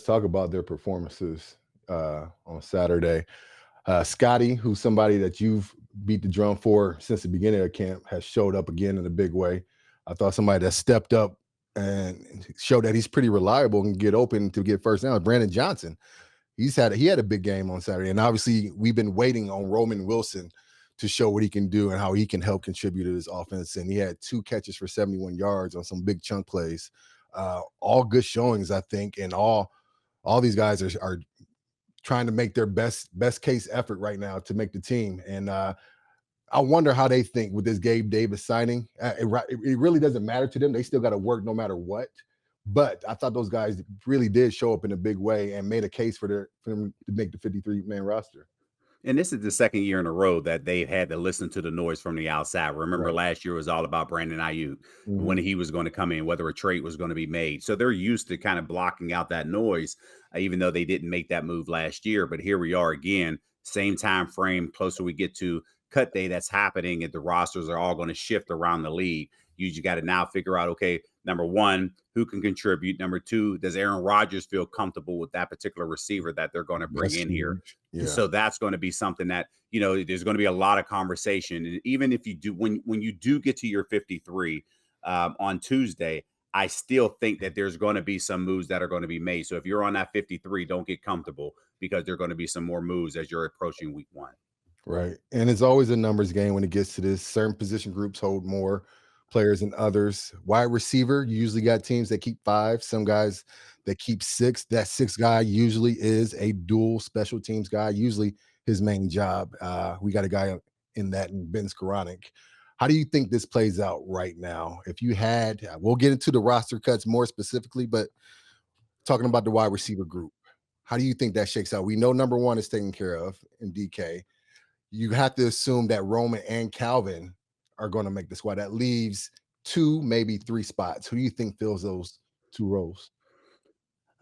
let's talk about their performances on Saturday. Scotty, who's somebody that you've beat the drum for since the beginning of camp, has showed up again in a big way. I thought somebody that stepped up and showed that he's pretty reliable and get open to get first down. Brandon Johnson, he had a big game on Saturday, and obviously we've been waiting on Roman Wilson to show what he can do and how he can help contribute to this offense. And he had 2 catches for 71 yards on some big chunk plays. All good showings, I think, and all these guys are trying to make their best case effort right now to make the team. And I wonder how they think with this Gabe Davis signing. It really doesn't matter to them. They still got to work no matter what. But I thought those guys really did show up in a big way and made a case for them to make the 53-man roster. And this is the second year in a row that they've had to listen to the noise from the outside. Remember, Right. last year was all about Brandon Ayuk, when Mhm. he was going to come in, whether a trade was going to be made. So they're used to kind of blocking out that noise, even though they didn't make that move last year. But here we are again, same time frame, closer we get to cut day that's happening, and the rosters are all going to shift around the league. You just got to now figure out, okay, number one, who can contribute? Number two, does Aaron Rodgers feel comfortable with that particular receiver that they're going to bring That's in here? huge. Yeah. So that's going to be something that, there's going to be a lot of conversation. And even if you do, when you do get to your 53 on Tuesday, I still think that there's going to be some moves that are going to be made. So if you're on that 53, don't get comfortable, because there are going to be some more moves as you're approaching week 1. Right. And it's always a numbers game when it gets to this. Certain position groups hold more players than others. Wide receiver, you usually got teams that keep 5, some guys that keep 6. That 6th guy usually is a dual special teams guy, usually his main job. We got a guy in that, in Ben Skoranek. How do you think this plays out right now? If you had, we'll get into the roster cuts more specifically, but talking about the wide receiver group, how do you think that shakes out? We know number 1 is taken care of in DK. You have to assume that Roman and Calvin are going to make the squad. That leaves 2, maybe 3 spots. Who do you think fills those 2 roles?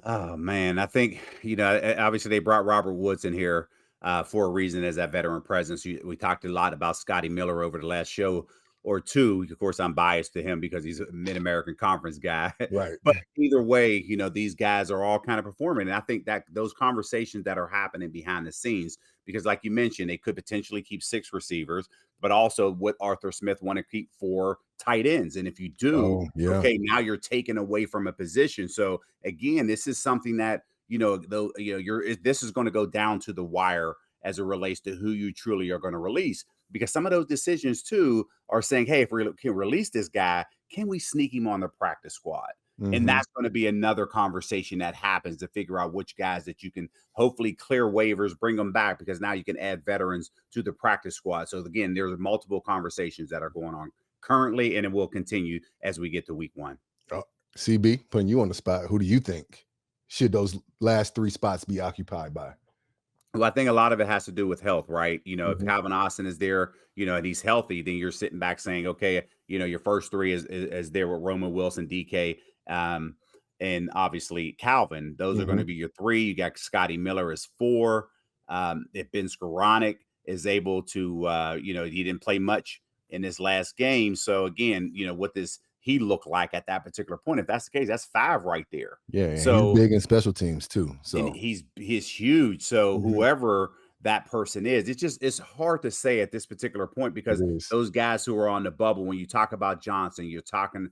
Oh man, I think obviously they brought Robert Woods in here for a reason as that veteran presence. We talked a lot about Scotty Miller over the last show or two. Of course, I'm biased to him because he's a Mid American Conference guy. Right. But either way, these guys are all kind of performing, and I think that those conversations that are happening behind the scenes, because like you mentioned, they could potentially keep 6 receivers, but also would Arthur Smith want to keep 4 tight ends? And if you do, Oh, yeah. okay, now you're taking away from a position. So again, this is something that this is going to go down to the wire as it relates to who you truly are going to release, because some of those decisions too are saying, hey, if we can release this guy, can we sneak him on the practice squad? And Mhm. that's going to be another conversation that happens to figure out which guys that you can hopefully clear waivers, bring them back, because now you can add veterans to the practice squad. So again, there's multiple conversations that are going on currently, and it will continue as we get to week 1. Oh, CB, putting you on the spot. Who do you think should those last 3 spots be occupied by? Well, I think a lot of it has to do with health, right? If Mhm. Calvin Austin is there, and he's healthy, then you're sitting back saying, okay, your first 3 is there with Roman Wilson, DK, and obviously Calvin. Those are going Mhm. to be your 3. You got Scotty Miller as 4. If Ben Skoranek is able to, he didn't play much in this last game. So again, what does he look like at that particular point? If that's the case, that's 5 right there. Yeah, and he's So big in special teams too. and So he's huge. So Mhm. whoever that person is, it's hard to say at this particular point, It because is. those guys who are on the bubble, when you talk about Johnson, you're talking,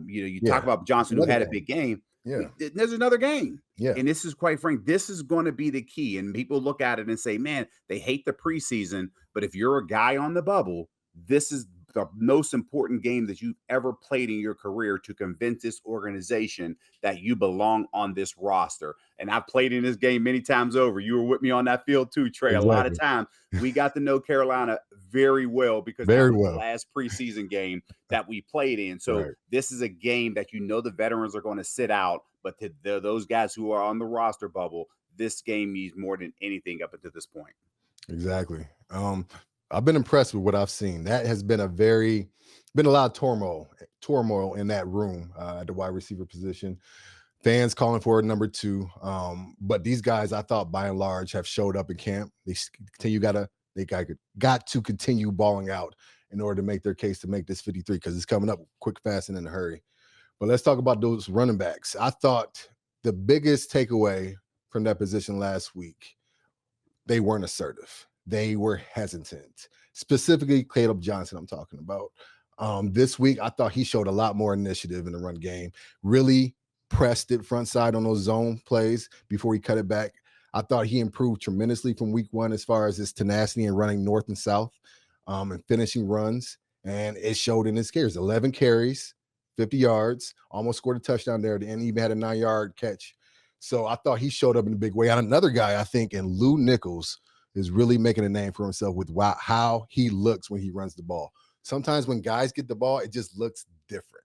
you talk Yeah. about It's Johnson who another had a game. big game. Yeah. There's another game. Yeah. And this is, quite frank, this is going to be the key. And people look at it and say, man, they hate the preseason. But if you're a guy on the bubble, this is the most important game that you've ever played in your career to convince this organization that you belong on this roster. And I've played in this game many times over. You were with me on that field too, Trey. A lot of Exactly. times we got to know Carolina very well, because that Very was the well. last preseason game that we played in. So Right. this is a game that the veterans are going to sit out. But to those guys who are on the roster bubble, this game means more than anything up until this point. Exactly. I've been impressed with what I've seen. That has been been a lot of turmoil in that room at the wide receiver position. Fans calling for a number 2. But these guys, I thought by and large, have showed up in camp. They got to continue balling out in order to make their case to make this 53, because it's coming up quick, fast, and in a hurry. But let's talk about those running backs. I thought the biggest takeaway from that position last week, they weren't assertive. They were hesitant. Specifically, Caleb Johnson, I'm talking about. This week, I thought he showed a lot more initiative in the run game, really pressed it front side on those zone plays before he cut it back. I thought he improved tremendously from week one as far as his tenacity and running north and south and finishing runs. And it showed in his carries 11 carries, 50 yards, almost scored a touchdown there, and even had a 9-yard catch. So I thought he showed up in a big way. And another guy, I think, and Lou Nichols is really making a name for himself with how he looks when he runs the ball. Sometimes when guys get the ball, it just looks different.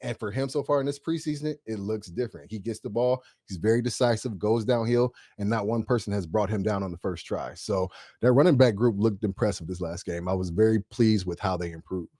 And for him so far in this preseason, it looks different. He gets the ball, he's very decisive, goes downhill, and not one person has brought him down on the first try. So that running back group looked impressive this last game. I was very pleased with how they improved.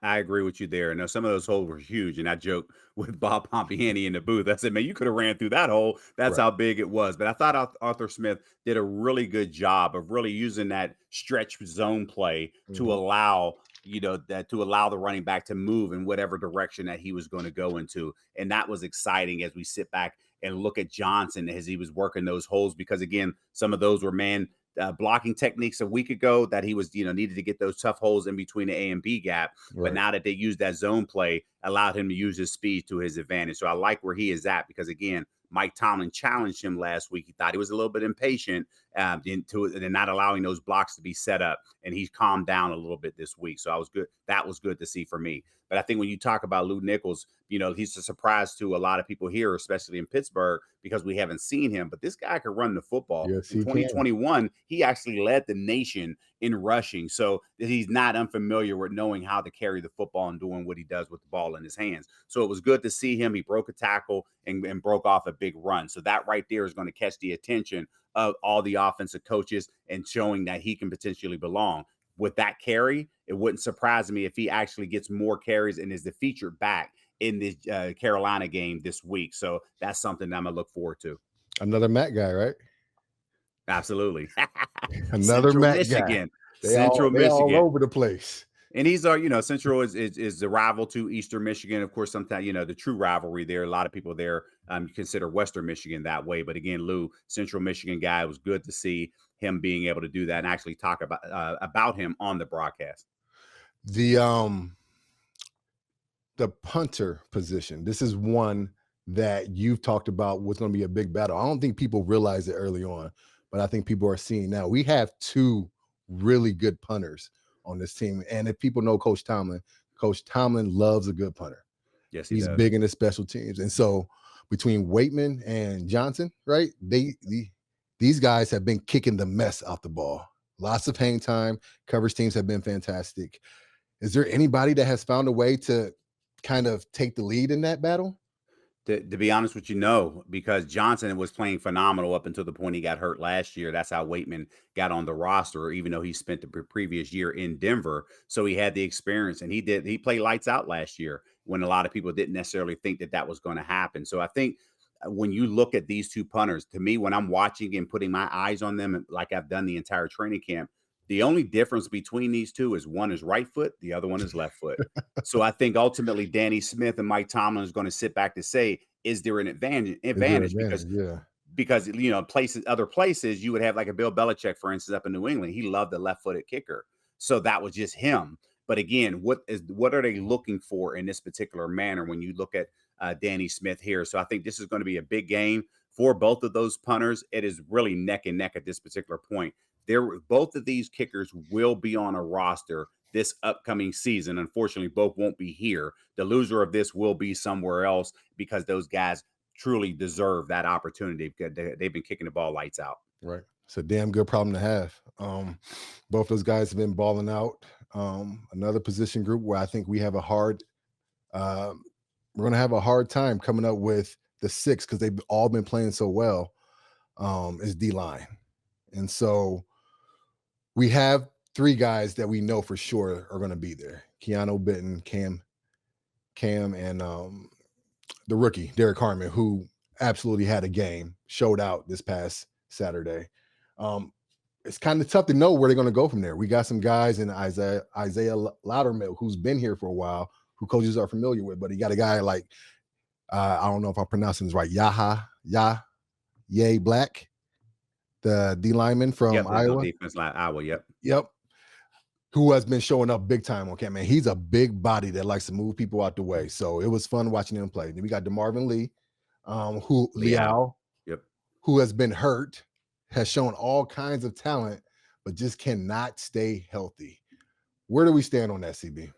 I agree with you there. Now, some of those holes were huge, and I joked with Bob Pompiani in the booth. I said, "Man, you could have ran through that hole. That's Right. how big it was." But I thought Arthur Smith did a really good job of really using that stretch zone play to Mhm. allow to allow the running back to move in whatever direction that he was going to go into, and that was exciting as we sit back and look at Johnson as he was working those holes because again, some of those were man blocking techniques a week ago that he was, needed to get those tough holes in between the A and B gap. But Right. now that they used that zone play, allowed him to use his speed to his advantage. So I like where he is at because again, Mike Tomlin challenged him last week. He thought he was a little bit impatient and not allowing those blocks to be set up, and he's calmed down a little bit this week. So I was good. That was good to see for me. But I think when you talk about Lou Nichols, he's a surprise to a lot of people here, especially in Pittsburgh, because we haven't seen him. But this guy can run the football. Yes, In he can. 2021, he actually led the nation in rushing. So he's not unfamiliar with knowing how to carry the football and doing what he does with the ball in his hands. So it was good to see him. He broke a tackle and broke off a big run. So that right there is going to catch the attention of all the offensive coaches and showing that he can potentially belong. With that carry, it wouldn't surprise me if he actually gets more carries and is the featured back in this Carolina game this week. So that's something that I'm going to look forward to. Another Matt guy, right? Absolutely. Another Central Matt guy. Michigan. They all Central they all Michigan. over the place. And he's our, Central is the rival to Eastern Michigan. Of course, sometimes, the true rivalry there. A lot of people there consider Western Michigan that way. But again, Lou, Central Michigan guy, it was good to see him being able to do that and actually talk about him on the broadcast. The punter position. This is one that you've talked about was going to be a big battle. I don't think people realized it early on, but I think people are seeing now. We have two really good punters on this team. And if people know Coach Tomlin loves a good punter. Yes, he He's does. big in his special teams. And so between Waitman and Johnson, right? These guys have been kicking the mess out the ball. Lots of hang time. Coverage teams have been fantastic. Is there anybody that has found a way to kind of take the lead in that battle? To be honest with you, no, because Johnson was playing phenomenal up until the point he got hurt last year. That's how Waitman got on the roster, even though he spent the previous year in Denver. So he had the experience, and he played lights out last year when a lot of people didn't necessarily think that was going to happen. So I think when you look at these two punters, to me, when I'm watching and putting my eyes on them, like I've done the entire training camp, the only difference between these two is one is right foot, the other one is left foot. So I think ultimately Danny Smith and Mike Tomlin is going to sit back to say, is there an advantage? Is there an Because advantage? Yeah. other places you would have like a Bill Belichick, for instance, up in New England. He loved the left-footed kicker, so that was just him. But again, what are they looking for in this particular manner when you look at Danny Smith here? So I think this is going to be a big game for both of those punters. It is really neck and neck at this particular point. Both of these kickers will be on a roster this upcoming season. Unfortunately, both won't be here. The loser of this will be somewhere else because those guys truly deserve that opportunity because they've been kicking the ball lights out. Right. It's a damn good problem to have. Both those guys have been balling out. Another position group where I think we have we're going to have a hard time coming up with the six because they've all been playing so well is D-line. And so we have three guys that we know for sure are going to be there. Keanu Benton, Cam, and the rookie, Derek Harmon, who absolutely had a game, showed out this past Saturday. It's kind of tough to know where they're going to go from there. We got some guys in Isaiah Loudermilk, who's been here for a while, who coaches are familiar with, but he got a guy like I don't know if I'm pronouncing this right. Yay Black, the D lineman from Yep, the Iowa. defense line, Iowa. Yep. Yep. Who has been showing up big time on camp, man. He's a big body that likes to move people out the way. So it was fun watching him play. Then we got DeMarvin Lee, who Liao. Liao, Yep. who has been hurt, has shown all kinds of talent, but just cannot stay healthy. Where do we stand on that, CB?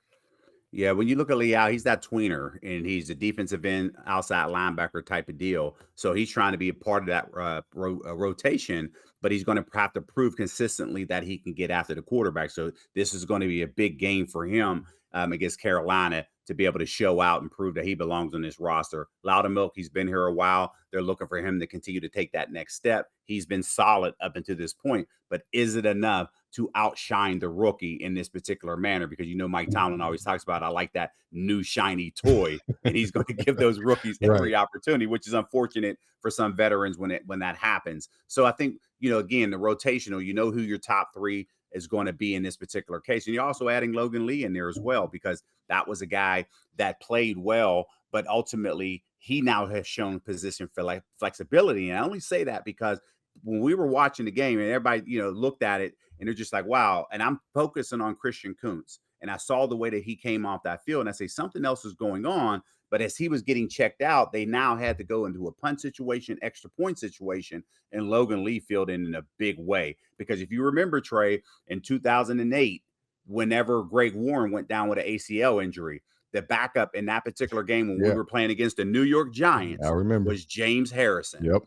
Yeah, when you look at Liao, he's that tweener, and he's a defensive end, outside linebacker type of deal. So he's trying to be a part of that rotation, but he's going to have to prove consistently that he can get after the quarterback. So this is going to be a big game for him against Carolina to be able to show out and prove that he belongs on this roster. Loudermilk, he's been here a while. They're looking for him to continue to take that next step. He's been solid up until this point, but is it enough to outshine the rookie in this particular manner? Because Mike Tomlin always talks about, I like that new shiny toy, and he's going to give those rookies every Right. opportunity, which is unfortunate for some veterans when that happens. So I think again, the rotational, who your top three is going to be in this particular case, and you're also adding Logan Lee in there as well, because that was a guy that played well, but ultimately he now has shown position for flexibility. And I only say that because when we were watching the game and everybody, looked at it and they're just like, wow. And I'm focusing on Christian Kuntz. And I saw the way that he came off that field, and I say something else is going on. But as he was getting checked out, they now had to go into a punt situation, extra point situation, and Logan Lee filled in a big way. Because if you remember, Trey, in 2008, whenever Greg Warren went down with an ACL injury, the backup in that particular game when we Yeah, were playing against the New York I Giants remember. was James Harrison. Yep.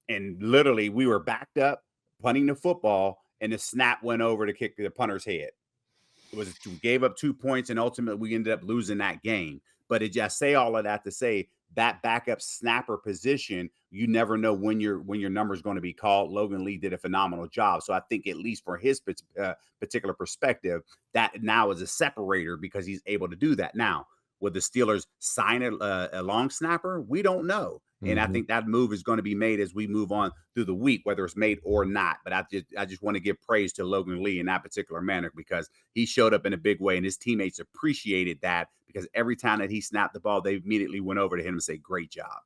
And literally, we were backed up, punting the football, and the snap went over to kick the punter's head. We gave up 2 points, and ultimately we ended up losing that game. But it just say all of that to say that backup snapper position, you never know when your number is going to be called. Logan Lee did a phenomenal job. So I think, at least for his particular perspective, that now is a separator because he's able to do that. Now, will the Steelers sign a long snapper? We don't know. And I think that move is going to be made as we move on through the week, whether it's made or not. But I just want to give praise to Logan Lee in that particular manner, because he showed up in a big way, and his teammates appreciated that, because every time that he snapped the ball, they immediately went over to him and say, great job.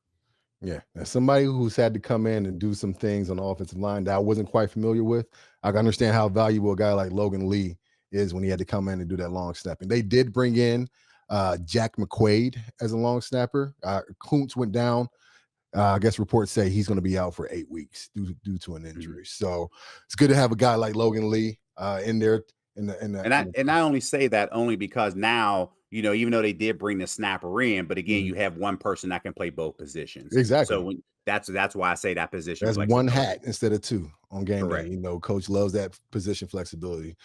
Yeah. As somebody who's had to come in and do some things on the offensive line that I wasn't quite familiar with, I can understand how valuable a guy like Logan Lee is when he had to come in and do that long snapping. They did bring in Jack McQuaid as a long snapper. Kuntz went down. I guess reports say he's going to be out for 8 weeks due to an injury. So it's good to have a guy like Logan Lee in there. And I only say that only because now, even though they did bring the snapper in, but again, you have one person that can play both positions. Exactly. So that's why I say that position That's one flexibility. hat instead of two on game day. Correct. Coach loves that position flexibility.